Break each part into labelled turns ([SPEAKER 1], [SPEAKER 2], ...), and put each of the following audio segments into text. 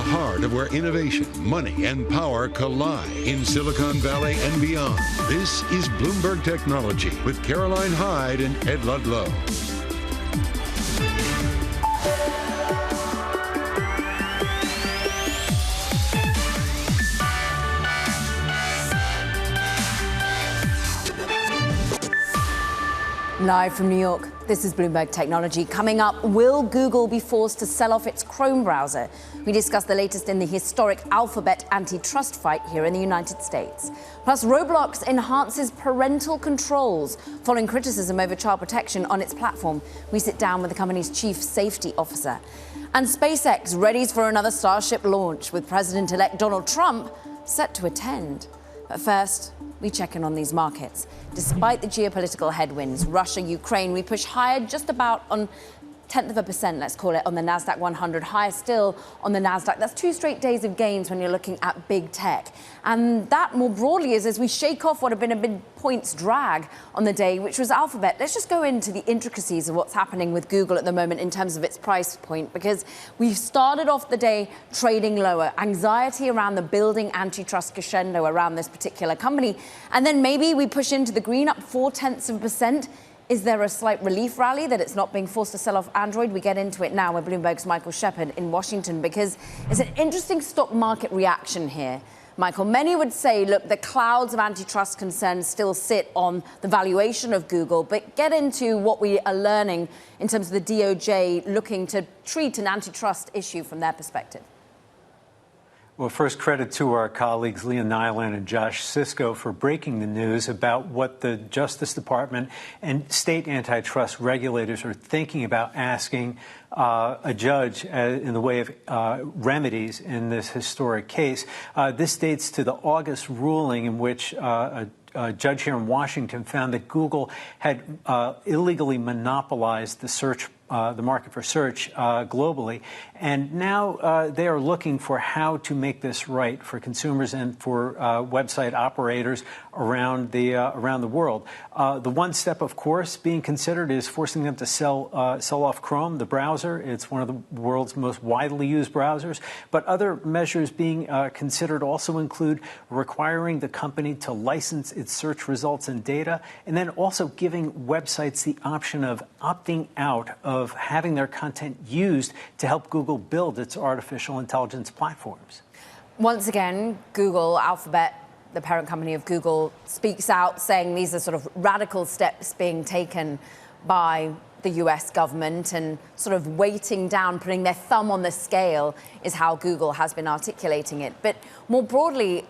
[SPEAKER 1] heart of where innovation, money, and power collide in Silicon Valley and beyond. This is Bloomberg Technology with Caroline Hyde and Ed Ludlow.
[SPEAKER 2] Live from New York, this is Bloomberg Technology. Coming up, will Google be forced to sell off its Chrome browser? We discuss the latest in the historic Alphabet antitrust fight here in the United States. Plus, Roblox enhances parental controls following criticism over child protection on its platform. We sit down with the company's chief safety officer. And SpaceX readies for another Starship launch, with President-elect Donald Trump set to attend. But first, we check in on these markets. Despite the geopolitical headwinds, Russia, Ukraine, we push higher just about on 0.1%, let's call it, on the Nasdaq 100, higher still on the Nasdaq. That's 2 straight days of gains when you're looking at big tech. And that more broadly is as we shake off what have been a big points drag on the day, which was Alphabet. Let's just go into the intricacies of what's happening with Google at the moment in terms of its price point, because we've started off the day trading lower. Anxiety around the building antitrust crescendo around this particular company. And then maybe we push into the green, up 0.4%. Is there a slight relief rally that it's not being forced to sell off Android? We get into it now with Bloomberg's Michael Shepard in Washington, because it's an interesting stock market reaction here. Michael, many would say, look, the clouds of antitrust concerns still sit on the valuation of Google, but get into what we are learning in terms of the DOJ looking to treat an antitrust issue from their perspective.
[SPEAKER 3] Well, first, credit to our colleagues Leah Nyland and Josh Sisko for breaking the news about what the Justice Department and state antitrust regulators are thinking about asking a judge in the way of remedies in this historic case. This dates to the August ruling in which a judge here in Washington found that Google had illegally monopolized the market for search globally. And now they are looking for how to make this right for consumers and for website operators around the world. The one step, of course, being considered is forcing them to sell off Chrome, the browser. It's one of the world's most widely used browsers. But other measures being considered also include requiring the company to license its search results and data, and then also giving websites the option of opting out of having their content used to help Google build its artificial intelligence platforms.
[SPEAKER 2] Once again, Google, Alphabet, the parent company of Google, speaks out saying these are sort of radical steps being taken by the US government, and sort of weighting down, putting their thumb on the scale is how Google has been articulating it. But more broadly,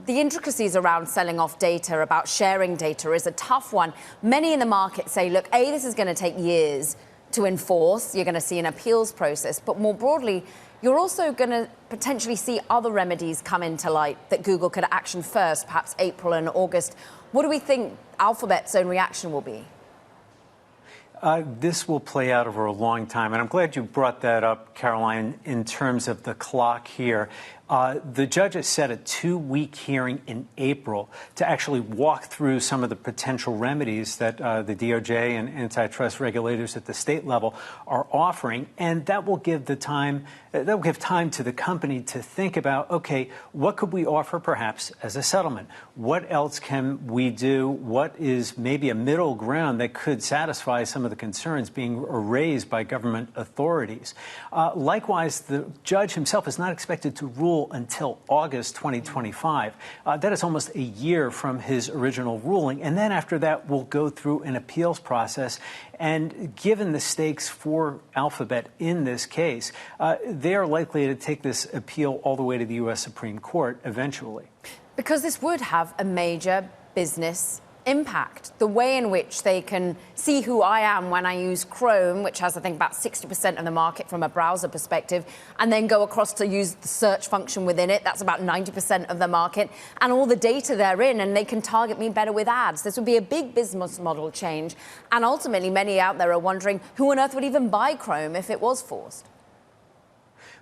[SPEAKER 2] the intricacies around selling off data, about sharing data, is a tough one. Many in the market say, look, this is going to take years to enforce. You're going to see an appeals process. But more broadly, you're also going to potentially see other remedies come into light that Google could action first, perhaps April and August. What do we think Alphabet's own reaction will be?
[SPEAKER 3] This will play out over a long time, and I'm glad you brought that up, Caroline, in terms of the clock here. The judge has set a 2-week hearing in April to actually walk through some of the potential remedies that the DOJ and antitrust regulators at the state level are offering, and that will give time to the company to think about, okay, what could we offer perhaps as a settlement? What else can we do? What is maybe a middle ground that could satisfy some of the concerns being raised by government authorities? Likewise, the judge himself is not expected to rule until August 2025. That is almost a year from his original ruling. And then after that, we'll go through an appeals process. And given the stakes for Alphabet in this case, they are likely to take this appeal all the way to the U.S. Supreme Court eventually. Because
[SPEAKER 2] this would have a major business impact. The way in which they can see who I am when I use Chrome, which has, I think, about 60% of the market from a browser perspective, and then go across to use the search function within it. That's about 90% of the market, and all the data therein, and they can target me better with ads. This would be a big business model change. And ultimately, many out there are wondering who on earth would even buy Chrome if it was forced.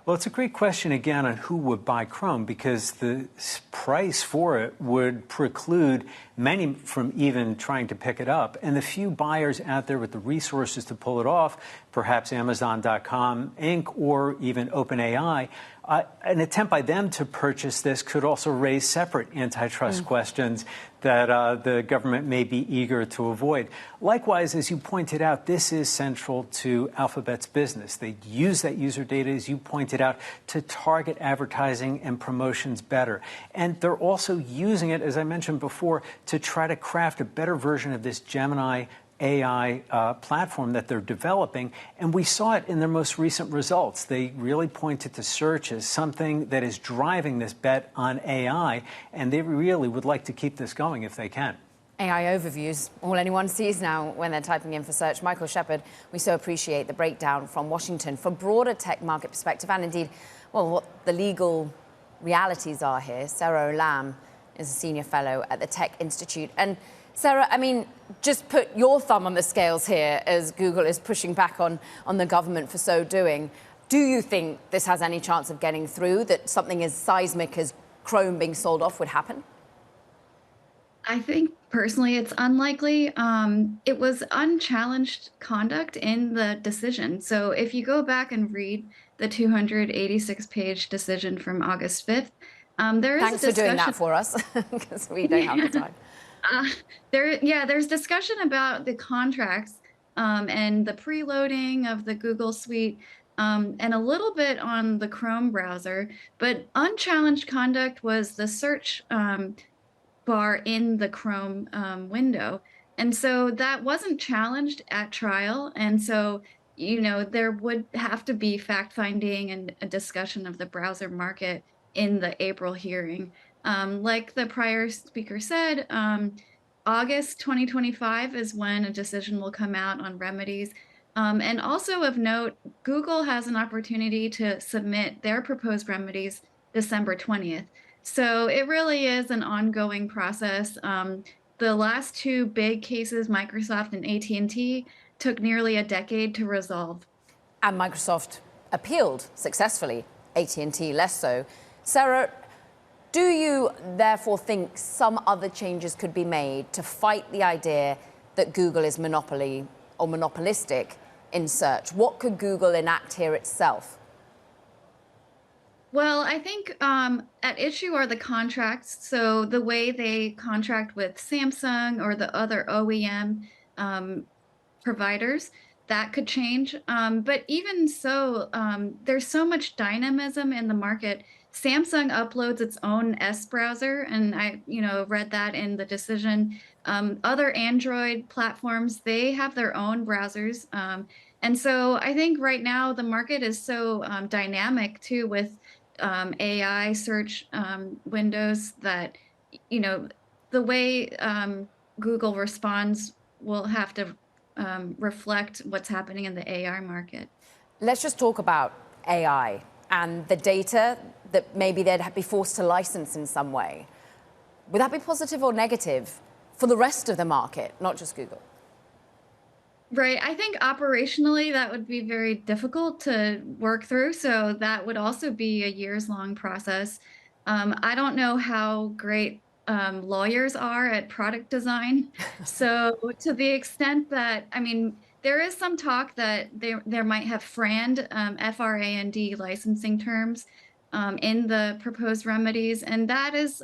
[SPEAKER 3] Well, it's a great question, again, on who would buy Chrome, because the price for it would preclude many from even trying to pick it up. And the few buyers out there with the resources to pull it off, perhaps Amazon.com Inc. or even OpenAI, An attempt by them to purchase this could also raise separate antitrust questions that the government may be eager to avoid. Likewise, as you pointed out, this is central to Alphabet's business. They use that user data, as you pointed out, to target advertising and promotions better. And they're also using it, as I mentioned before, to try to craft a better version of this Gemini AI platform that they're developing, and we saw it in their most recent results. They really pointed to search as something that is driving this bet on AI, and they really would like to keep this going if they can.
[SPEAKER 2] AI overviews, all anyone sees now when they're typing in for search. Michael Shepard, we so appreciate the breakdown from Washington for broader tech market perspective and indeed, well, what the legal realities are here. Sarah Olam is a senior fellow at the Tech Institute. And Sarah, I mean, just put your thumb on the scales here as Google is pushing back on the government for so doing. Do you think this has any chance of getting through, that something as seismic as Chrome being sold off would happen?
[SPEAKER 4] I think personally it's unlikely. It was unchallenged conduct in the decision. So if you go back and read the 286-page decision from August 5th, there is
[SPEAKER 2] Thanks
[SPEAKER 4] a discussion.
[SPEAKER 2] for doing that for us, because we don't have the time.
[SPEAKER 4] There's discussion about the contracts and the preloading of the Google suite and a little bit on the Chrome browser, but unchallenged conduct was the search bar in the Chrome window. And so that wasn't challenged at trial. And so, you know, there would have to be fact-finding and a discussion of the browser market in the April hearing. Like the prior speaker said, August 2025 is when a decision will come out on remedies. And also of note, Google has an opportunity to submit their proposed remedies December 20th. So it really is an ongoing process. The last two big cases, Microsoft and AT&T, took nearly a decade to resolve.
[SPEAKER 2] And Microsoft appealed successfully, AT&T less so. Sarah, do you therefore think some other changes could be made to fight the idea that Google is monopoly or monopolistic in search? What could Google enact here itself?
[SPEAKER 4] Well, I think at issue are the contracts. So the way they contract with Samsung or the other OEM providers, that could change. But even so, there's so much dynamism in the market. Samsung uploads its own S browser, and I, read that in the decision. Other Android platforms, they have their own browsers. And so I think right now the market is so dynamic too with AI search windows that, the way Google responds will have to reflect what's happening in the AI market.
[SPEAKER 2] Let's just talk about AI and the data that maybe they'd be forced to license in some way. Would that be positive or negative for the rest of the market, not just Google?
[SPEAKER 4] Right. I think operationally that would be very difficult to work through. So that would also be a years-long process. I don't know how great lawyers are at product design. So to the extent that, there is some talk that there might have FRAND licensing terms in the proposed remedies. And that is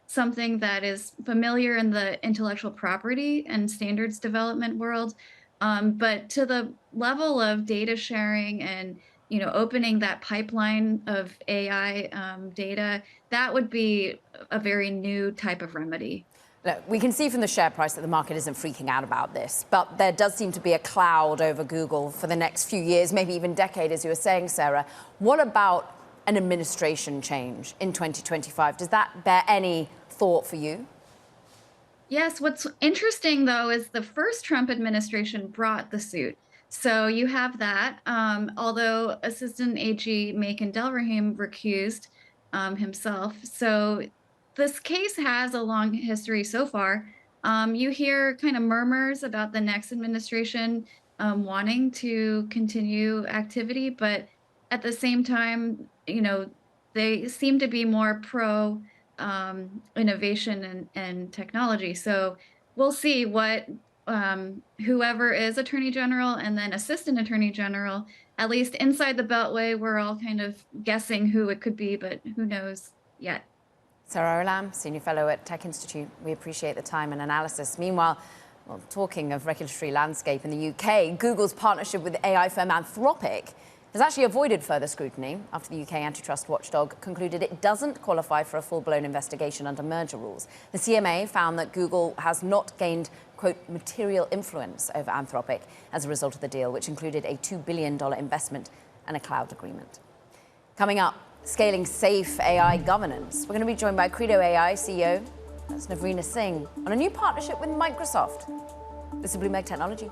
[SPEAKER 4] something that is familiar in the intellectual property and standards development world. But to the level of data sharing and opening that pipeline of AI data, that would be a very new type of remedy.
[SPEAKER 2] Look, we can see from the share price that the market isn't freaking out about this, but there does seem to be a cloud over Google for the next few years, maybe even decade, as you were saying, Sarah. What about an administration change in 2025? Does that bear any thought for you?
[SPEAKER 4] Yes, what's interesting, though, is the first Trump administration brought the suit. So you have that, although Assistant AG Makan Delrahim recused himself. So this case has a long history so far. You hear kind of murmurs about the next administration wanting to continue activity, but at the same time, they seem to be more pro innovation and technology. So we'll see what whoever is Attorney General and then Assistant Attorney General at least inside the Beltway, we're all kind of guessing who it could be, but who knows yet.
[SPEAKER 2] Sarah Olam, Senior Fellow at Tech Institute. We appreciate the time and analysis. Meanwhile, well, talking of regulatory landscape in the UK, Google's partnership with AI firm Anthropic has actually avoided further scrutiny after the UK antitrust watchdog concluded it doesn't qualify for a full-blown investigation under merger rules. The CMA found that Google has not gained, quote, material influence over Anthropic as a result of the deal, which included a $2 billion investment and a cloud agreement. Coming up, scaling safe AI governance. We're going to be joined by Credo AI CEO, that's Navrina Singh, on a new partnership with Microsoft. This is Bloomberg Technology.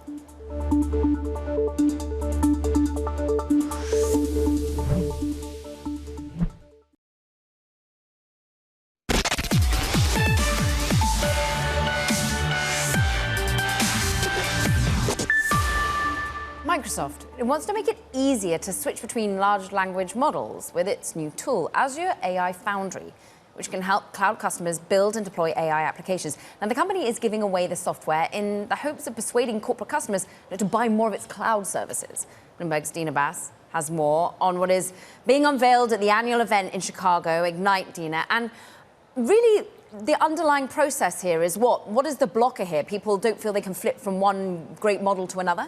[SPEAKER 2] Microsoft, it wants to make it easier to switch between large language models with its new tool, Azure AI Foundry, which can help cloud customers build and deploy AI applications. Now, the company is giving away the software in the hopes of persuading corporate customers to buy more of its cloud services. Bloomberg's Dina Bass has more on what is being unveiled at the annual event in Chicago, Ignite, Dina. And really, the underlying process here is what? What is the blocker here? People don't feel they can flip from one great model to another?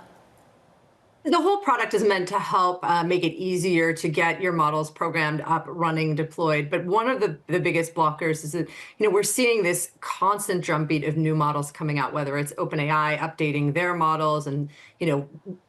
[SPEAKER 5] The whole product is meant to help make it easier to get your models programmed up, running, deployed. But one of the biggest blockers is that, we're seeing this constant drumbeat of new models coming out, whether it's OpenAI updating their models and,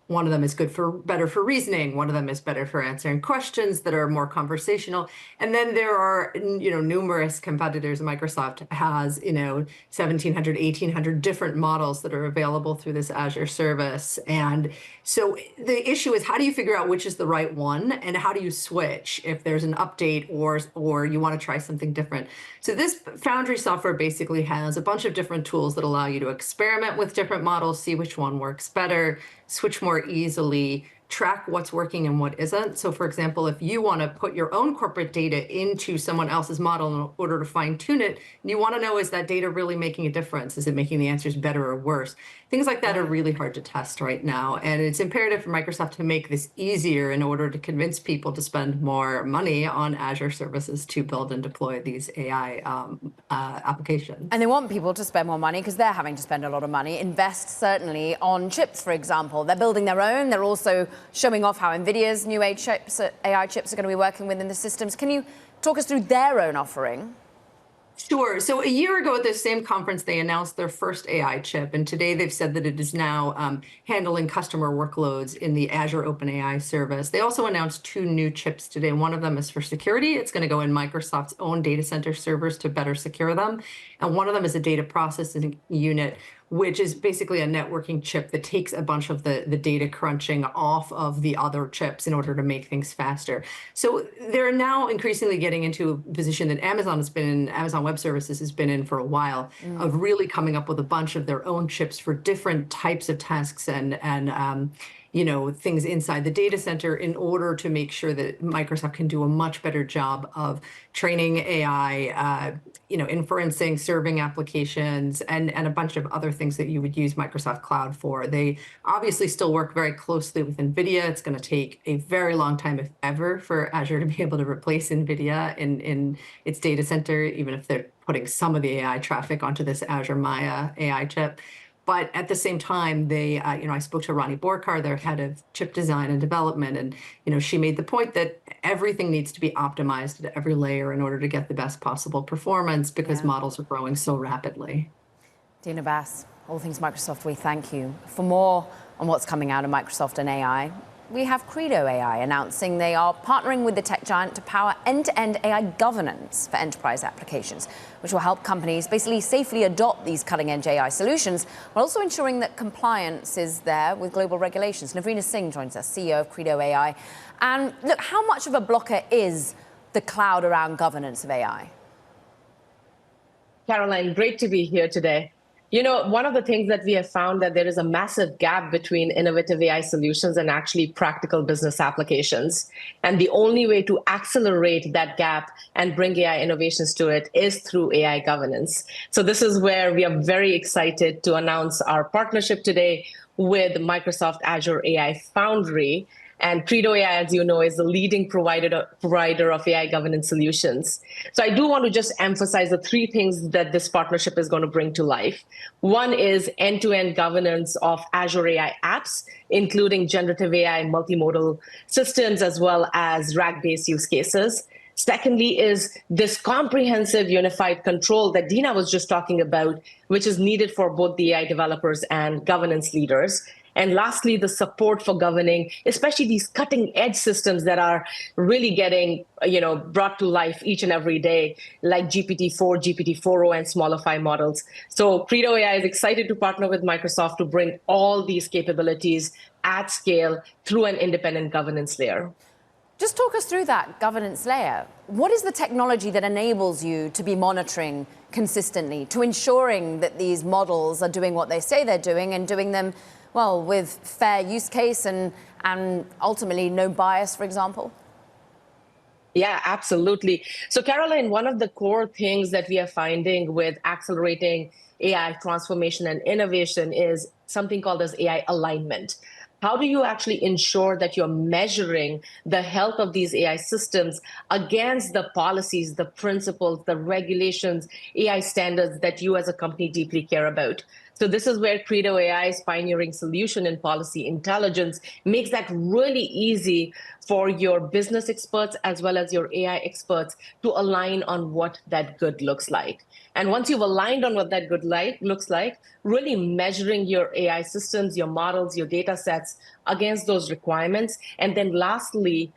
[SPEAKER 5] one of them is better for reasoning. One of them is better for answering questions that are more conversational. And then there are, numerous competitors. Microsoft has, 1,700, 1,800 different models that are available through this Azure service. And so the issue is, how do you figure out which is the right one? And how do you switch if there's an update or you want to try something different? So this Foundry software basically has a bunch of different tools that allow you to experiment with different models, see which one works better, switch more easily, track what's working and what isn't. So for example, if you want to put your own corporate data into someone else's model in order to fine tune it, and you want to know, is that data really making a difference? Is it making the answers better or worse? Things like that are really hard to test right now. And it's imperative for Microsoft to make this easier in order to convince people to spend more money on Azure services to build and deploy these AI applications.
[SPEAKER 2] And they want people to spend more money because they're having to spend a lot of money, invest certainly on chips, for example. They're building their own. They're also showing off how NVIDIA's new AI chips are going to be working within the systems. Can you talk us through their own offering?
[SPEAKER 5] Sure. So a year ago at this same conference, they announced their first AI chip. And today they've said that it is now handling customer workloads in the Azure OpenAI service. They also announced 2 new chips today. One of them is for security. It's going to go in Microsoft's own data center servers to better secure them. And one of them is a data processing unit, which is basically a networking chip that takes a bunch of the data crunching off of the other chips in order to make things faster. So they're now increasingly getting into a position that Amazon Web Services has been in for a while, of really coming up with a bunch of their own chips for different types of tasks and things inside the data center in order to make sure that Microsoft can do a much better job of training AI, inferencing, serving applications, and a bunch of other things that you would use Microsoft Cloud for. They obviously still work very closely with NVIDIA. It's going to take a very long time, if ever, for Azure to be able to replace NVIDIA in its data center, even if they're putting some of the AI traffic onto this Azure Maya AI chip. But at the same time, they, I spoke to Ronnie Borkar, their head of chip design and development, and she made the point that everything needs to be optimized at every layer in order to get the best possible performance because models are growing so rapidly.
[SPEAKER 2] Dina Bass, all things Microsoft, we thank you. For more on what's coming out of Microsoft and AI, we have Credo AI announcing they are partnering with the tech giant to power end-to-end AI governance for enterprise applications, which will help companies basically safely adopt these cutting-edge AI solutions, while also ensuring that compliance is there with global regulations. Navrina Singh joins us, CEO of Credo AI. And look, how much of a blocker is the cloud around governance of AI?
[SPEAKER 6] Caroline, great to be here today. One of the things that we have found that there is a massive gap between innovative AI solutions and actually practical business applications. And the only way to accelerate that gap and bring AI innovations to it is through AI governance. So this is where we are very excited to announce our partnership today with Microsoft Azure AI Foundry. And Credo AI, as you know, is the leading provider of AI governance solutions. So I do want to just emphasize the three things that this partnership is going to bring to life. One is end-to-end governance of Azure AI apps, including generative AI and multimodal systems, as well as RAG-based use cases. Secondly is this comprehensive unified control that Dina was just talking about, which is needed for both the AI developers and governance leaders. And lastly, the support for governing, especially these cutting edge systems that are really getting, brought to life each and every day, like GPT-4, GPT-4o, and smaller 5 models. So Credo AI is excited to partner with Microsoft to bring all these capabilities at scale through an independent governance layer.
[SPEAKER 2] Just talk us through that governance layer. What is the technology that enables you to be monitoring consistently, to ensuring that these models are doing what they say they're doing and doing them, well, with fair use case and ultimately no bias, for example?
[SPEAKER 6] Yeah, absolutely. So Caroline, one of the core things that we are finding with accelerating AI transformation and innovation is something called as AI alignment. How do you actually ensure that you're measuring the health of these AI systems against the policies, the principles, the regulations, AI standards that you as a company deeply care about? So this is where Credo AI's pioneering solution in policy intelligence makes that really easy for your business experts as well as your AI experts to align on what that good looks like. And once you've aligned on what that good looks like, really measuring your AI systems, your models, your data sets against those requirements. And then lastly,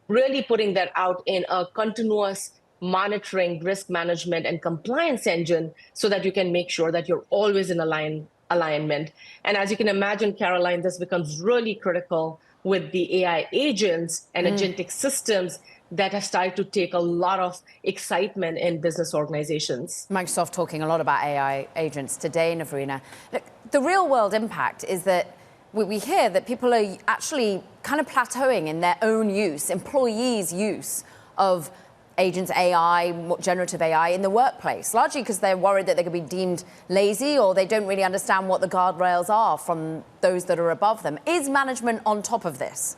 [SPEAKER 6] really putting that out in a continuous monitoring, risk management, and compliance engine so that you can make sure that you're always in alignment. And as you can imagine, Caroline, this becomes really critical with the AI agents and agentic systems that have started to take a lot of excitement in business organizations.
[SPEAKER 2] Microsoft talking a lot about AI agents today, Navrina. Look, the real world impact is that we hear that people are actually kind of plateauing in their own use, employees' use of agents, AI, generative AI in the workplace, largely because they're worried that they could be deemed lazy or they don't really understand what the guardrails are from those that are above them. Is management on top of this?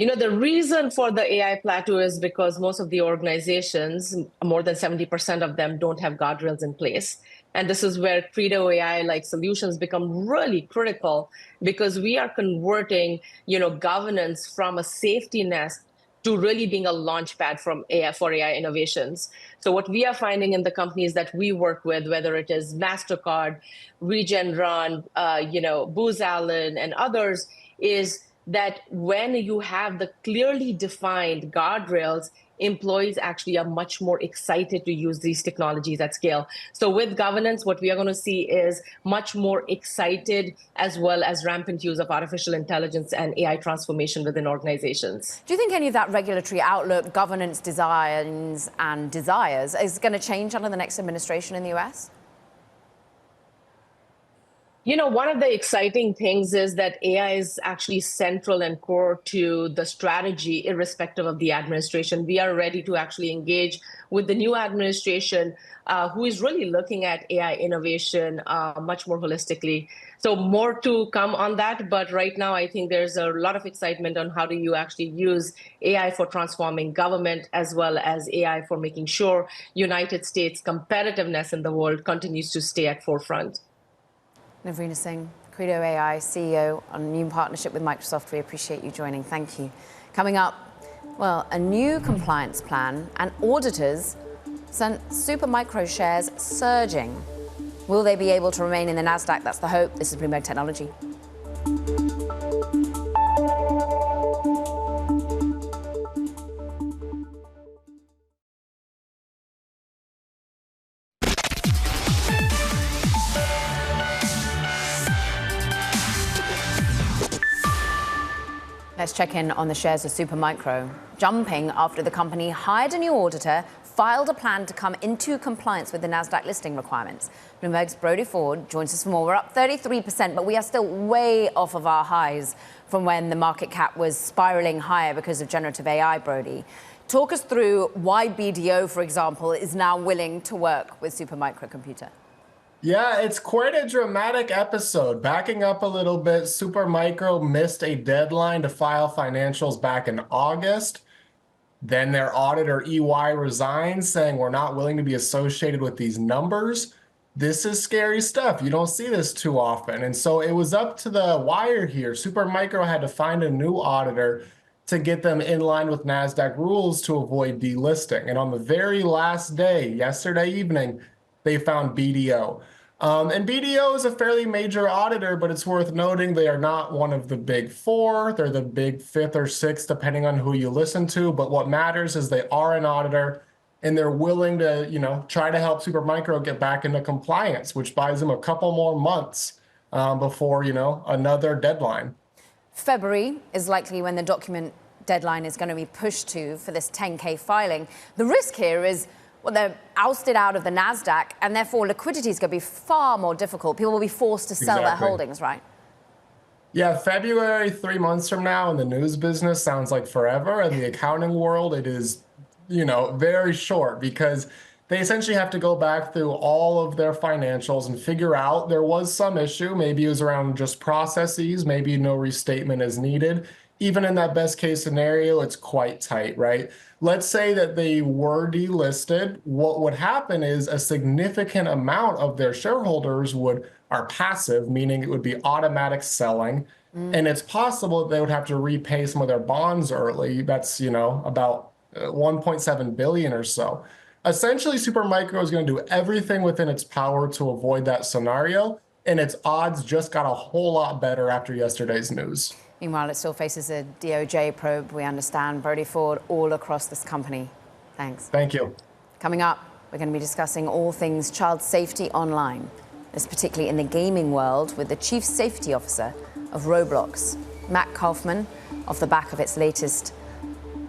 [SPEAKER 6] The reason for the AI plateau is because most of the organizations, more than 70% of them, don't have guardrails in place. And this is where Credo AI-like solutions become really critical because we are converting, governance from a safety nest to really being a launch pad for AI innovations. So what we are finding in the companies that we work with, whether it is MasterCard, Regeneron, Booz Allen, and others, is that when you have the clearly defined guardrails, employees actually are much more excited to use these technologies at scale. So with governance, what we are going to see is much more excited as well as rampant use of artificial intelligence and AI transformation within organizations.
[SPEAKER 2] Do you think any of that regulatory outlook, governance designs and desires is going to change under the next administration in the US?
[SPEAKER 6] One of the exciting things is that AI is actually central and core to the strategy, irrespective of the administration. We are ready to actually engage with the new administration, who is really looking at AI innovation much more holistically. So more to come on that. But right now, I think there's a lot of excitement on how do you actually use AI for transforming government, as well as AI for making sure United States competitiveness in the world continues to stay at forefront.
[SPEAKER 2] Navrina Singh, Credo AI CEO on a new partnership with Microsoft. We appreciate you joining. Thank you. Coming up, well, a new compliance plan and auditors sent Supermicro shares surging. Will they be able to remain in the NASDAQ? That's the hope. This is Bloomberg Technology. Let's check in on the shares of Supermicro, jumping after the company hired a new auditor, filed a plan to come into compliance with the NASDAQ listing requirements. Bloomberg's Brody Ford joins us for more. We're up 33%, but we are still way off of our highs from when the market cap was spiraling higher because of generative AI, Brody. Talk us through why BDO, for example, is now willing to work with Supermicro Computer.
[SPEAKER 7] Yeah, it's quite a dramatic episode. Backing up a little bit, Supermicro missed a deadline to file financials back in August. Then their auditor EY resigns, saying we're not willing to be associated with these numbers. This is scary stuff. You don't see this too often. And so it was up to the wire here. Supermicro had to find a new auditor to get them in line with NASDAQ rules to avoid delisting. And on the very last day, yesterday evening, they found BDO. And BDO is a fairly major auditor, but it's worth noting they are not one of the big four. They're the big fifth or sixth, depending on who you listen to. But what matters is they are an auditor, and they're willing to, try to help Supermicro get back into compliance, which buys them a couple more months before, another deadline.
[SPEAKER 2] February is likely when the document deadline is going to be pushed to for this 10K filing. The risk here is, well, they're ousted out of the NASDAQ, and therefore liquidity is going to be far more difficult. People will be forced to sell their holdings, right?
[SPEAKER 7] Yeah, February, 3 months from now in the news business sounds like forever. In the accounting world, it is, very short, because they essentially have to go back through all of their financials and figure out there was some issue. Maybe it was around just processes. Maybe no restatement is needed. Even in that best case scenario, it's quite tight, right? Let's say that they were delisted. What would happen is a significant amount of their shareholders are passive, meaning it would be automatic selling. And it's possible that they would have to repay some of their bonds early. That's, about 1.7 billion or so. Essentially, Supermicro is going to do everything within its power to avoid that scenario. And its odds just got a whole lot better after yesterday's news.
[SPEAKER 2] Meanwhile, it still faces a DOJ probe, we understand. Brody Ford, all across this company. Thanks.
[SPEAKER 7] Thank you.
[SPEAKER 2] Coming up, we're going to be discussing all things child safety online. This particularly in the gaming world with the chief safety officer of Roblox, Matt Kaufman, off the back of its latest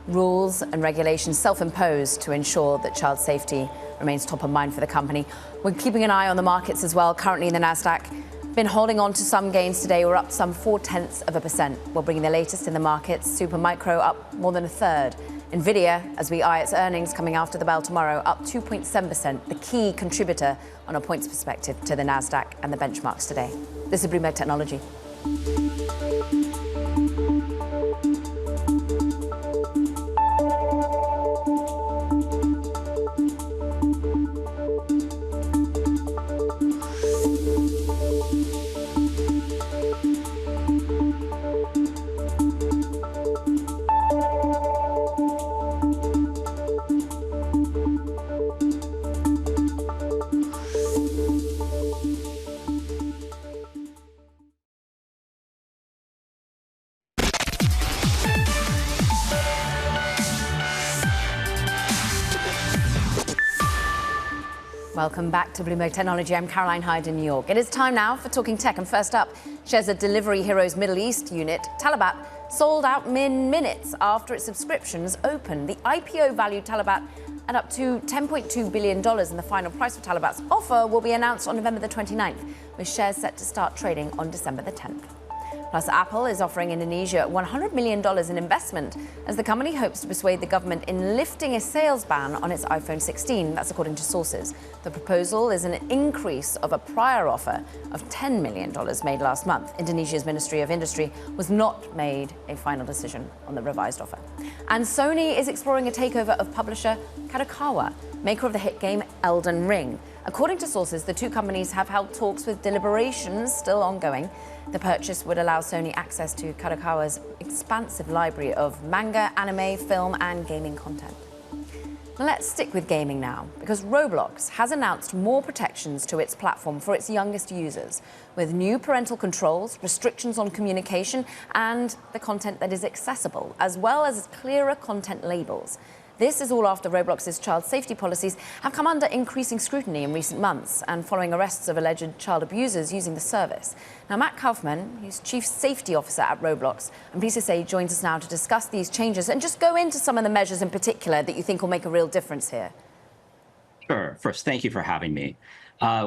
[SPEAKER 2] rules and regulations self-imposed to ensure that child safety remains top of mind for the company. We're keeping an eye on the markets as well. Currently in the NASDAQ, been holding on to some gains today. We're up some 0.4%. We're bringing the latest in the markets. Supermicro up more than a third. Nvidia, as we eye its earnings coming after the bell tomorrow, up 2.7%, the key contributor on a points perspective to the NASDAQ and the benchmarks today. This is Bloomberg Technology. Welcome back to Bloomberg Technology. I'm Caroline Hyde in New York. It is time now for Talking Tech. And first up, shares of Delivery Hero's Middle East unit, Talabat, sold out minutes after its subscriptions opened. The IPO valued Talabat at up to $10.2 billion, and the final price of Talabat's offer will be announced on November the 29th, with shares set to start trading on December the 10th. Plus, Apple is offering Indonesia $100 million in investment as the company hopes to persuade the government in lifting a sales ban on its iPhone 16. That's according to sources. The proposal is an increase of a prior offer of $10 million made last month. Indonesia's Ministry of Industry was not made a final decision on the revised offer. And Sony is exploring a takeover of publisher Kadokawa, maker of the hit game Elden Ring. According to sources, the two companies have held talks with deliberations still ongoing. The purchase would allow Sony access to Kadokawa's expansive library of manga, anime, film, and gaming content. Now let's stick with gaming now, because Roblox has announced more protections to its platform for its youngest users, with new parental controls, restrictions on communication, and the content that is accessible, as well as clearer content labels. This is all after Roblox's child safety policies have come under increasing scrutiny in recent months and following arrests of alleged child abusers using the service. Now, Matt Kaufman, who's Chief Safety Officer at Roblox, I'm pleased to say joins us now to discuss these changes and just go into some of the measures in particular that you think will make a real difference here.
[SPEAKER 8] Sure. First, thank you for having me.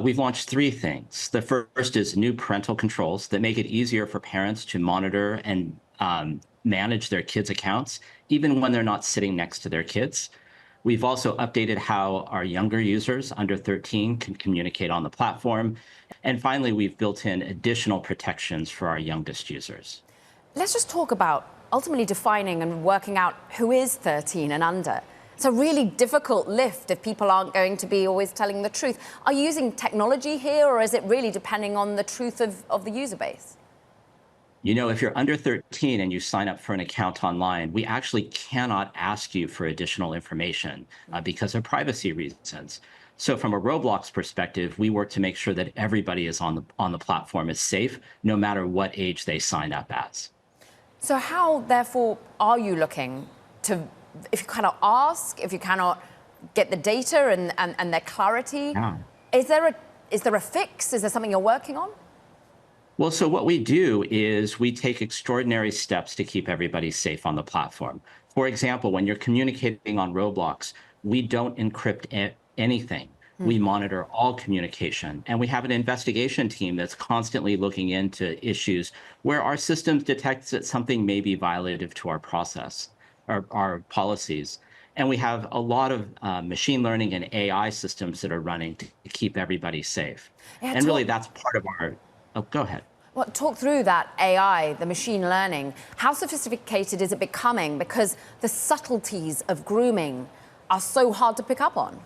[SPEAKER 8] We've launched three things. The first is new parental controls that make it easier for parents to monitor and manage their kids' accounts, even when they're not sitting next to their kids. We've also updated how our younger users under 13 can communicate on the platform. And finally, we've built in additional protections for our youngest users.
[SPEAKER 2] Let's just talk about ultimately defining and working out who is 13 and under. It's a really difficult lift if people aren't going to be always telling the truth. Are you using technology here, or is it really depending on the truth of the user base?
[SPEAKER 8] You know, if you're under 13 and you sign up for an account online, we actually cannot ask you for additional information because of privacy reasons. So from a Roblox perspective, we work to make sure that everybody is on the platform is safe, no matter what age they sign up as.
[SPEAKER 2] So how, therefore, are you looking to, if you cannot ask, if you cannot get the data and their clarity, is there a fix? Is there something you're working on?
[SPEAKER 8] Well, so what we do is we take extraordinary steps to keep everybody safe on the platform. For example, when you're communicating on Roblox, we don't encrypt anything. We monitor all communication, and we have an investigation team that's constantly looking into issues where our systems detect that something may be violative to our process, our policies. And we have a lot of machine learning and AI systems that are running to keep everybody safe.
[SPEAKER 2] Yeah,
[SPEAKER 8] and really, that's part of our... Oh, go ahead.
[SPEAKER 2] Well, talk through that AI, the machine learning. How sophisticated is it becoming? Because the subtleties of grooming are so hard to pick up on.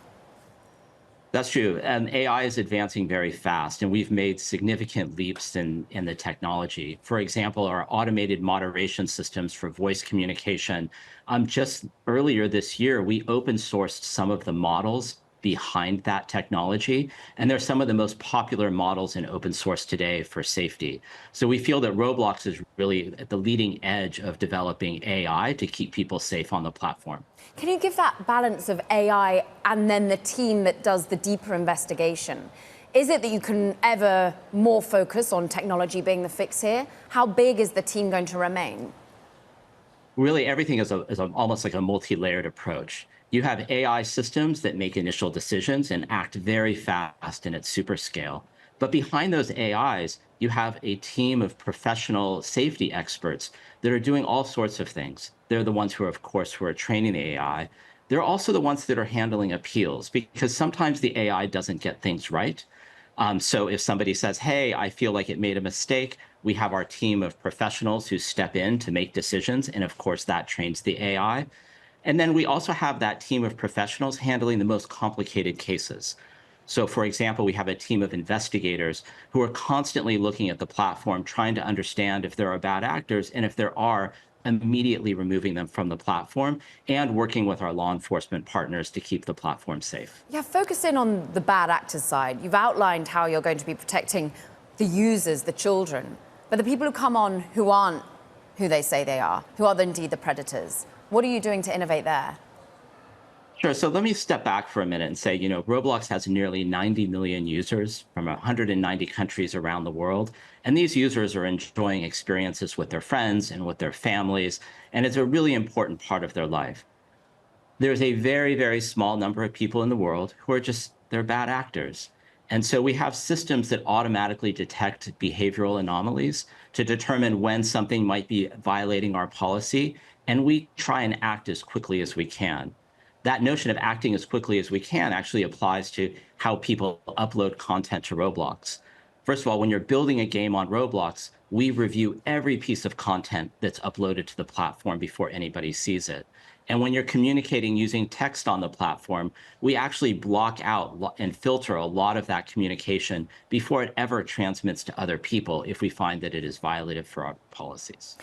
[SPEAKER 8] That's true. And AI is advancing very fast, and we've made significant leaps in the technology. For example, our automated moderation systems for voice communication. Just earlier this year, we open sourced some of the models behind that technology, and they're some of the most popular models in open source today for safety. So we feel that Roblox is really at the leading edge of developing AI to keep people safe on the platform.
[SPEAKER 2] Can you give that balance of AI and then the team that does the deeper investigation? Is it that you can ever more focus on technology being the fix here? How big is the team going to remain?
[SPEAKER 8] Really, everything is almost like a multi-layered approach. You have AI systems that make initial decisions and act very fast and at super scale. But behind those AIs, you have a team of professional safety experts that are doing all sorts of things. They're the ones who are, of course, who are training the AI. They're also the ones that are handling appeals, because sometimes the AI doesn't get things right. So if somebody says, hey, I feel like it made a mistake, we have our team of professionals who step in to make decisions. And of course, that trains the AI. And then we also have that team of professionals handling the most complicated cases. So for example, we have a team of investigators who are constantly looking at the platform, trying to understand if there are bad actors, and if there are, immediately removing them from the platform, and working with our law enforcement partners to keep the platform safe.
[SPEAKER 2] Yeah, focus in on the bad actors side. You've outlined how you're going to be protecting the users, the children, but the people who come on who aren't who they say they are, who are indeed the predators. What are you doing to innovate there?
[SPEAKER 8] Sure. So let me step back for a minute and say, Roblox has nearly 90 million users from 190 countries around the world. And these users are enjoying experiences with their friends and with their families. And it's a really important part of their life. There's a very, very small number of people in the world who are they're bad actors. And so we have systems that automatically detect behavioral anomalies to determine when something might be violating our policy. And we try and act as quickly as we can. That notion of acting as quickly as we can actually applies to how people upload content to Roblox. First of all, when you're building a game on Roblox, we review every piece of content that's uploaded to the platform before anybody sees it. And when you're communicating using text on the platform, we actually block out and filter a lot of that communication before it ever transmits to other people if we find that it is violative for our policies.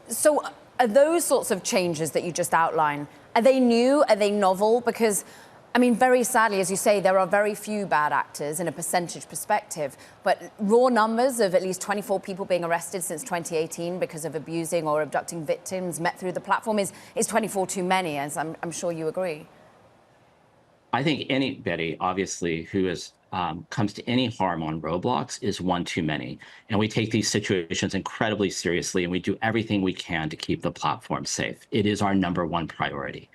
[SPEAKER 2] So are those sorts of changes that you just outlined, are they new? Are they novel? Because, I mean, very sadly, as you say, there are very few bad actors in a percentage perspective, but raw numbers of at least 24 people being arrested since 2018 because of abusing or abducting victims met through the platform is 24 too many, as I'm sure you agree.
[SPEAKER 8] I think anybody, obviously, who comes to any harm on Roblox is one too many. And we take these situations incredibly seriously, and we do everything we can to keep the platform safe. It is our #1 priority.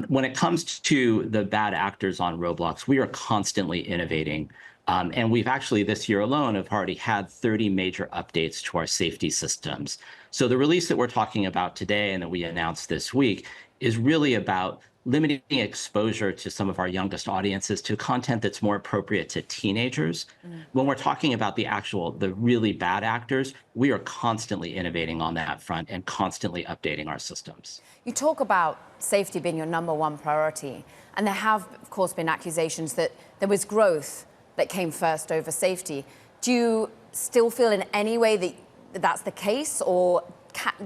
[SPEAKER 8] When it comes to the bad actors on Roblox, we are constantly innovating. And we've actually, this year alone, have already had 30 major updates to our safety systems. So the release that we're talking about today and that we announced this week is really about limiting exposure to some of our youngest audiences to content that's more appropriate to teenagers. When we're talking about the really bad actors, we are constantly innovating on that front and constantly updating our systems.
[SPEAKER 2] You talk about safety being your number one priority, and there have, of course, been accusations that there was growth that came first over safety. Do you still feel in any way that that's the case, or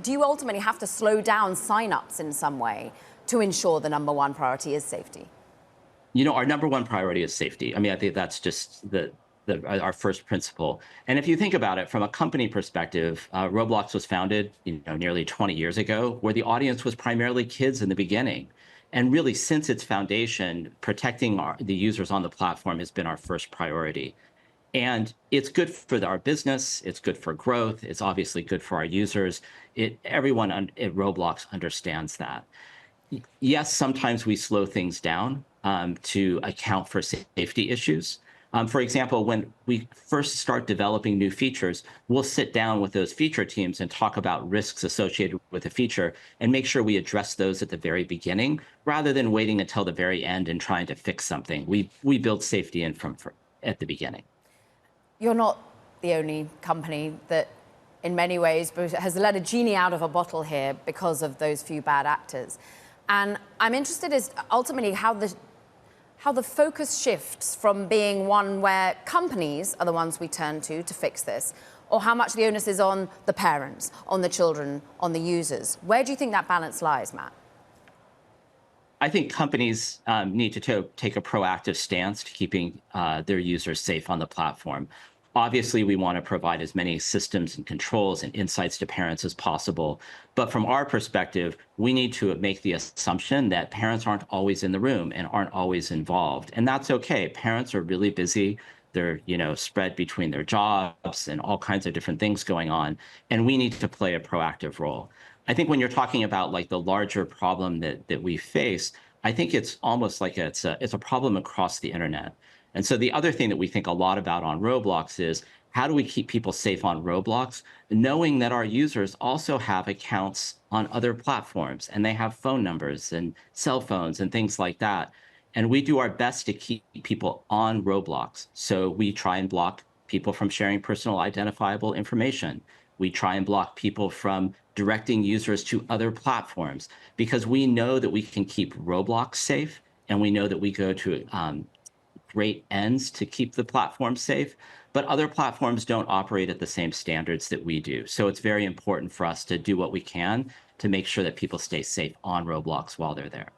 [SPEAKER 2] do you ultimately have to slow down signups in some way to ensure the number one priority is safety?
[SPEAKER 8] Our number one priority is safety. I mean, I think that's just our first principle. And if you think about it from a company perspective, Roblox was founded nearly 20 years ago, where the audience was primarily kids in the beginning. And really, since its foundation, protecting the users on the platform has been our first priority. And it's good for our business. It's good for growth. It's obviously good for our users. Everyone at Roblox understands that. Yes, sometimes we slow things down to account for safety issues. For example, when we first start developing new features, we'll sit down with those feature teams and talk about risks associated with a feature and make sure we address those at the very beginning, rather than waiting until the very end and trying to fix something. We build safety in at the beginning.
[SPEAKER 2] You're not the only company that, in many ways, has let a genie out of a bottle here because of those few bad actors. And I'm interested in ultimately how the focus shifts from being one where companies are the ones we turn to fix this, or how much the onus is on the parents, on the children, on the users. Where do you think that balance lies, Matt?
[SPEAKER 8] I think companies need to take a proactive stance to keeping their users safe on the platform. Obviously, we want to provide as many systems and controls and insights to parents as possible. But from our perspective, we need to make the assumption that parents aren't always in the room and aren't always involved. And that's okay. Parents are really busy. They're, spread between their jobs and all kinds of different things going on. And we need to play a proactive role. I think when you're talking about the larger problem that we face, I think it's almost like it's a problem across the internet. And so the other thing that we think a lot about on Roblox is, how do we keep people safe on Roblox, knowing that our users also have accounts on other platforms, and they have phone numbers and cell phones and things like that. And we do our best to keep people on Roblox. So we try and block people from sharing personal identifiable information. We try and block people from directing users to other platforms, because we know that we can keep Roblox safe, and we know that we go to great ends to keep the platform safe, but other platforms don't operate at the same standards that we do. So it's very important for us to do what we can to make sure that people stay safe on Roblox while they're there.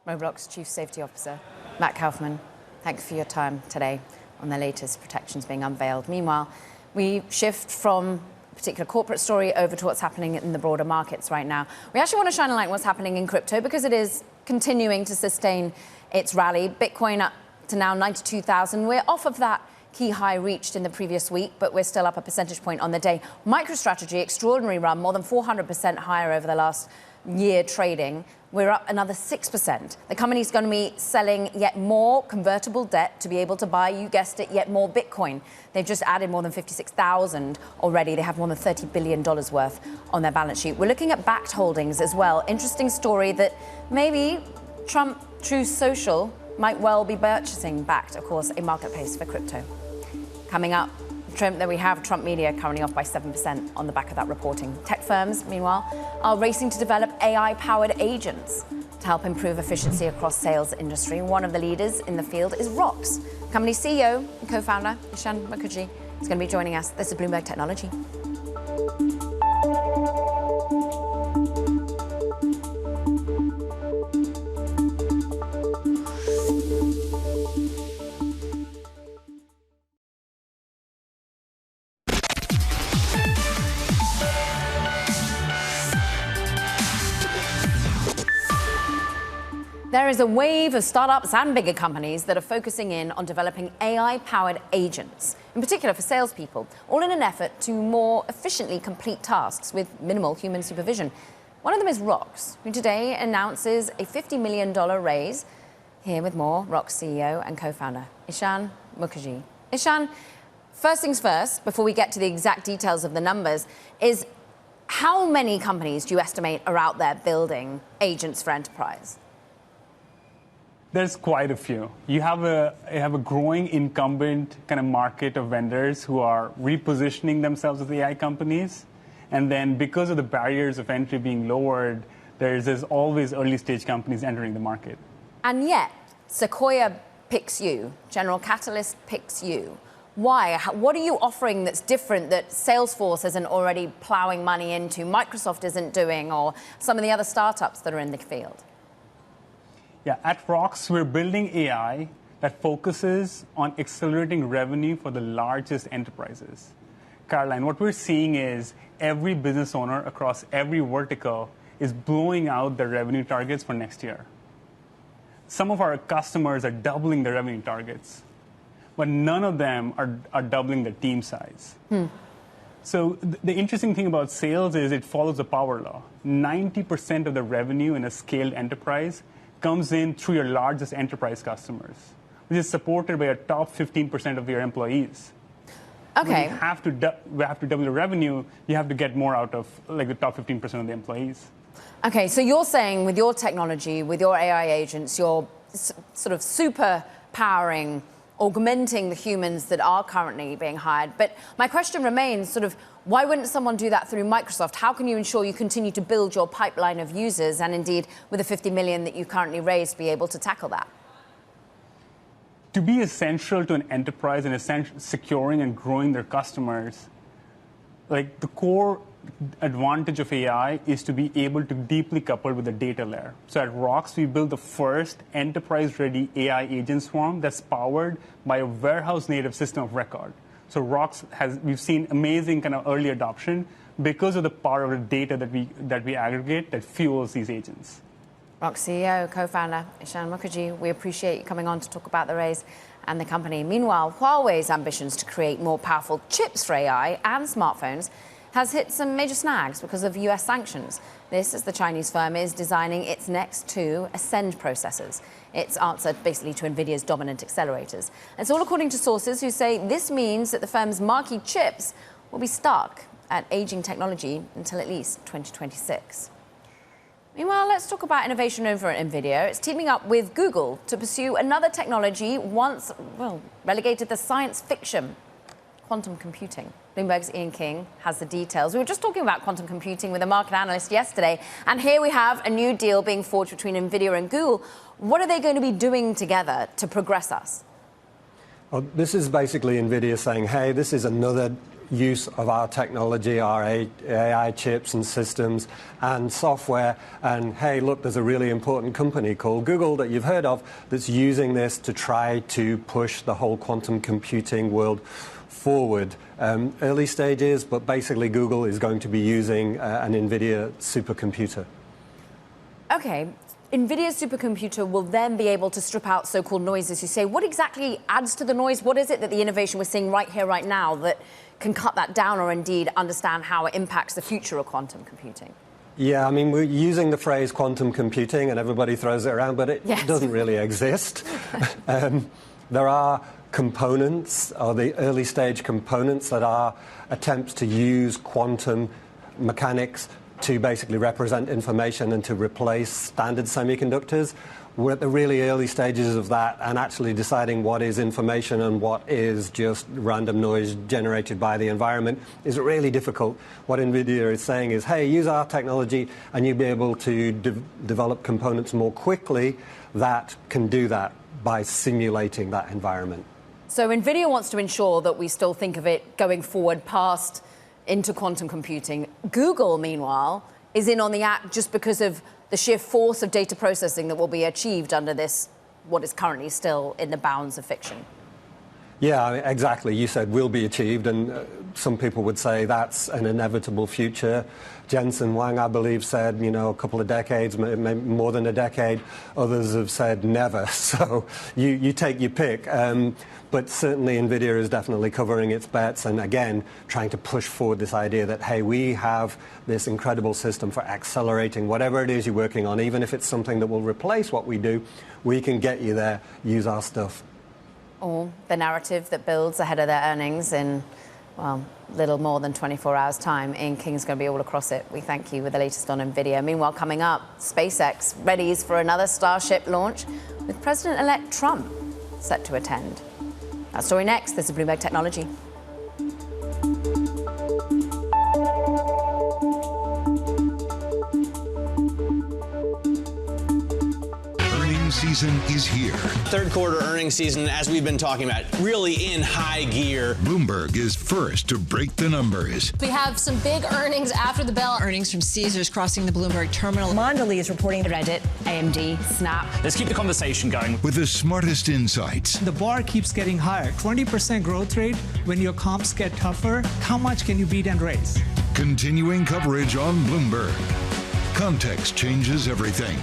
[SPEAKER 2] Roblox Chief Safety Officer Matt Kaufman, thanks for your time today on the latest protections being unveiled. Meanwhile, we shift from a particular corporate story over to what's happening in the broader markets right now. We actually want to shine a light on what's happening in crypto, because it is continuing to sustain its rally. Bitcoin up to now 92,000. We're off of that key high reached in the previous week, but we're still up a percentage point on the day. MicroStrategy, extraordinary run, more than 400% higher over the last year trading. We're up another 6%. The company's going to be selling yet more convertible debt to be able to buy, you guessed it, yet more Bitcoin. They've just added more than 56,000 already. They have more than $30 billion worth on their balance sheet. We're looking at backed holdings as well. Interesting story that maybe Trump Truth Social might well be purchasing Backed, of course, a marketplace for crypto. Coming up, we have Trump Media currently off by 7% on the back of that reporting. Tech firms, meanwhile, are racing to develop AI-powered agents to help improve efficiency across sales industry. One of the leaders in the field is Rox. Company CEO and co-founder Ishan Mukherjee is going to be joining us. This is Bloomberg Technology. There is a wave of startups and bigger companies that are focusing in on developing AI-powered agents, in particular for salespeople, all in an effort to more efficiently complete tasks with minimal human supervision. One of them is Rox, who today announces a $50 million raise. Here with more, Rox CEO and co-founder Ishan Mukherjee. Ishan, first things first, before we get to the exact details of the numbers, is how many companies do you estimate are out there building agents for enterprise?
[SPEAKER 9] There's quite a few. You have a growing incumbent kind of market of vendors who are repositioning themselves as AI companies. And then because of the barriers of entry being lowered, there's always early stage companies entering the market.
[SPEAKER 2] And yet, Sequoia picks you, General Catalyst picks you. Why? What are you offering that's different that Salesforce isn't already plowing money into, Microsoft isn't doing, or some of the other startups that are in the field?
[SPEAKER 9] Yeah, at ROX, we're building AI that focuses on accelerating revenue for the largest enterprises. Caroline, what we're seeing is every business owner across every vertical is blowing out their revenue targets for next year. Some of our customers are doubling their revenue targets, but none of them are doubling the team size. So the interesting thing about sales is it follows the power law. 90% of the revenue in a scaled enterprise comes in through your largest enterprise customers, which is supported by your top 15% of your employees.
[SPEAKER 2] Okay.
[SPEAKER 9] When you have to double the revenue, you have to get more out of like the top 15% of the employees.
[SPEAKER 2] Okay, so you're saying with your technology, with your AI agents, you're sort of super powering, augmenting the humans that are currently being hired. But my question remains sort of, why wouldn't someone do that through Microsoft? How can you ensure you continue to build your pipeline of users and indeed with the 50 million that you currently raised be able to tackle that?
[SPEAKER 9] To be essential to an enterprise and securing and growing their customers, like the core advantage of AI is to be able to deeply couple with the data layer. So at ROX, we built the first enterprise-ready AI agent swarm that's powered by a warehouse-native system of record. So ROX we've seen amazing kind of early adoption because of the power of the data that we aggregate that fuels these agents.
[SPEAKER 2] ROX CEO, co-founder Ishan Mukherjee, we appreciate you coming on to talk about the raise and the company. Meanwhile, Huawei's ambitions to create more powerful chips for AI and smartphones has hit some major snags because of US sanctions. This as the Chinese firm is designing its next two Ascend processors. It's answer basically to NVIDIA's dominant accelerators. It's all according to sources who say this means that the firm's marquee chips will be stuck at aging technology until at least 2026. Meanwhile, let's talk about innovation over at NVIDIA. It's teaming up with Google to pursue another technology once, relegated to science fiction, quantum computing. Bloomberg's Ian King has the details. We were just talking about quantum computing with a market analyst yesterday, and here we have a new deal being forged between NVIDIA and Google. What are they going to be doing together to progress us?
[SPEAKER 10] Well, this is basically NVIDIA saying, hey, this is another use of our technology, our AI chips and systems and software. And hey, look, there's a really important company called Google that you've heard of that's using this to try to push the whole quantum computing world forward. Early stages, but basically Google is going to be using an NVIDIA supercomputer.
[SPEAKER 2] Okay. NVIDIA's supercomputer will then be able to strip out so-called noises. You say, what exactly adds to the noise? What is it that the innovation we're seeing right here, right now, that can cut that down or indeed understand how it impacts the future of quantum computing?
[SPEAKER 10] Yeah, I mean, we're using the phrase quantum computing and everybody throws it around, but it doesn't really exist. There are components, or the early stage components, that are attempts to use quantum mechanics to basically represent information and to replace standard semiconductors. We're at the really early stages of that, and actually deciding what is information and what is just random noise generated by the environment is really difficult. What NVIDIA is saying is, hey, use our technology and you'll be able to develop components more quickly that can do that by simulating that environment.
[SPEAKER 2] So NVIDIA wants to ensure that we still think of it going forward past into quantum computing. Google, meanwhile, is in on the act just because of the sheer force of data processing that will be achieved under this, what is currently still in the bounds of fiction.
[SPEAKER 10] Yeah, exactly. You said will be achieved, and some people would say that's an inevitable future. Jensen Huang, I believe, said, a couple of decades, maybe more than a decade. Others have said never. So you take your pick. But certainly NVIDIA is definitely covering its bets and, again, trying to push forward this idea that, hey, we have this incredible system for accelerating whatever it is you're working on. Even if it's something that will replace what we do, we can get you there, use our stuff.
[SPEAKER 2] Or the narrative that builds ahead of their earnings in Well, little more than 24 hours' time, Ian King's going to be all across it. We thank you with the latest on NVIDIA. Meanwhile, coming up, SpaceX readies for another Starship launch with President-elect Trump set to attend. That story next. This is Bloomberg Technology.
[SPEAKER 1] Season is here.
[SPEAKER 11] Third quarter earnings season, as we've been talking about, really in high gear.
[SPEAKER 1] Bloomberg is first to break the numbers.
[SPEAKER 12] We have some big earnings after the bell.
[SPEAKER 13] Earnings from Caesars crossing the Bloomberg terminal.
[SPEAKER 12] Mondelez is reporting Reddit, AMD, Snap.
[SPEAKER 11] Let's keep the conversation going.
[SPEAKER 1] With the smartest insights.
[SPEAKER 14] The bar keeps getting higher. 20% growth rate when your comps get tougher. How much can you beat and raise?
[SPEAKER 1] Continuing coverage on Bloomberg. Context changes everything.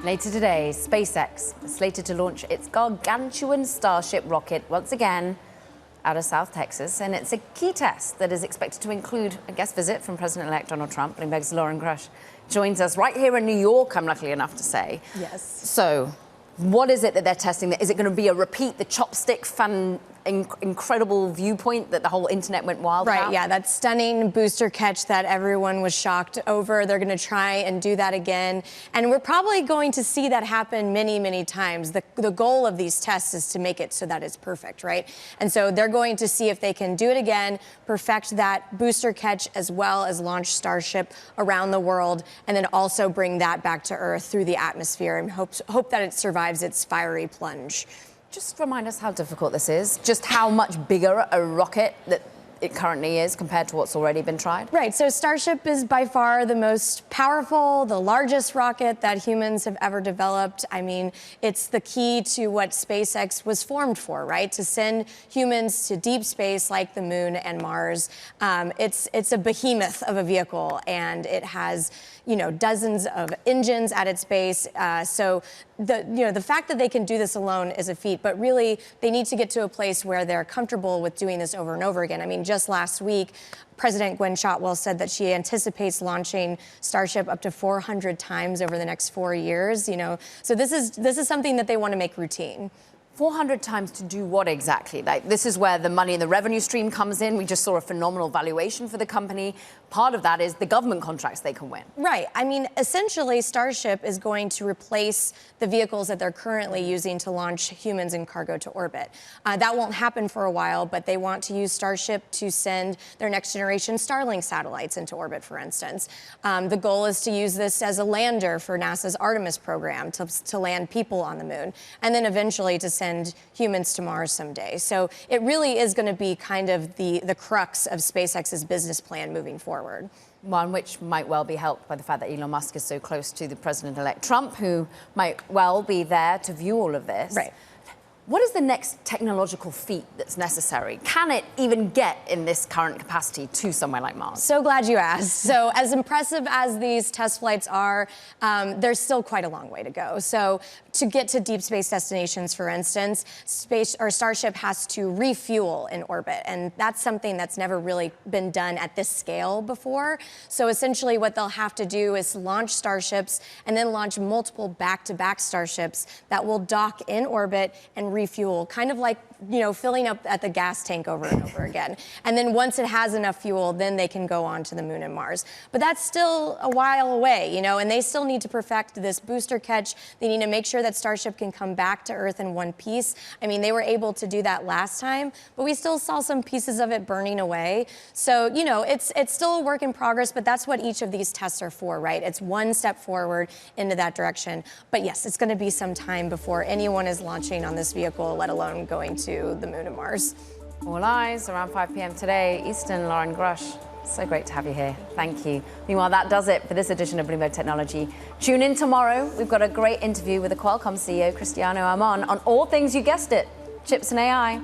[SPEAKER 2] Later today, SpaceX is slated to launch its gargantuan Starship rocket once again out of South Texas. And it's a key test that is expected to include a guest visit from President-elect Donald Trump. Bloomberg's Lauren Grush joins us right here in New York, I'm lucky enough to say.
[SPEAKER 15] Yes.
[SPEAKER 2] So what is it that they're testing? Is it going to be a repeat, the chopstick incredible viewpoint that the whole internet went wild about?
[SPEAKER 15] Right, yeah, that stunning booster catch that everyone was shocked over. They're going to try and do that again. And we're probably going to see that happen many, many times. The goal of these tests is to make it so that it's perfect, right? And so they're going to see if they can do it again, perfect that booster catch, as well as launch Starship around the world, and then also bring that back to Earth through the atmosphere and hope that it survives its fiery plunge.
[SPEAKER 2] Just remind us how difficult this is, just how much bigger a rocket that it currently is compared to what's already been tried?
[SPEAKER 15] Right, so Starship is by far the most powerful, the largest rocket that humans have ever developed. I mean, it's the key to what SpaceX was formed for, right? To send humans to deep space like the moon and Mars. It's a behemoth of a vehicle, and it has, you know, dozens of engines at its base. So the fact that they can do this alone is a feat, but really they need to get to a place where they're comfortable with doing this over and over again. I mean, just last week, President Gwen Shotwell said that she anticipates launching Starship up to 400 times over the next 4 years. You know, so this is something that they want to make routine.
[SPEAKER 2] 400 times to do what exactly? Like, this is where the money and the revenue stream comes in. We just saw a phenomenal valuation for the company. Part of that is the government contracts they can win.
[SPEAKER 15] Right. I mean, essentially, Starship is going to replace the vehicles that they're currently using to launch humans and cargo to orbit. That won't happen for a while, but they want to use Starship to send their next generation Starlink satellites into orbit, for instance. The goal is to use this as a lander for NASA's Artemis program to land people on the moon, and then eventually to send humans to Mars someday. So it really is going to be kind of the crux of SpaceX's business plan moving forward.
[SPEAKER 2] One which might well be helped by the fact that Elon Musk is so close to the President-elect Trump, who might well be there to view all of this.
[SPEAKER 15] Right.
[SPEAKER 2] What is the next technological feat that's necessary? Can it even get in this current capacity to somewhere like Mars?
[SPEAKER 15] So glad you asked. So as impressive as these test flights are, there's still quite a long way to go. So to get to deep space destinations, for instance, Starship has to refuel in orbit. And that's something that's never really been done at this scale before. So essentially what they'll have to do is launch Starships and then launch multiple back-to-back Starships that will dock in orbit and refuel, kind of like, you know, filling up at the gas tank over and over again. And then once it has enough fuel, then they can go on to the moon and Mars. But that's still a while away, you know, and they still need to perfect this booster catch. They need to make sure that Starship can come back to Earth in one piece. I mean, they were able to do that last time, but we still saw some pieces of it burning away. So, you know, it's still a work in progress, but that's what each of these tests are for, right? It's one step forward into that direction. But yes, it's going to be some time before anyone is launching on this vehicle, let alone going to the moon and Mars.
[SPEAKER 2] All eyes around 5 p.m. today. Eastern, Lauren Grush. So great to have you here. Thank you. Meanwhile, that does it for this edition of Bloomberg Technology. Tune in tomorrow. We've got a great interview with the Qualcomm CEO, Cristiano Amon, on all things, you guessed it, chips and AI.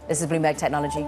[SPEAKER 2] This is Bloomberg Technology.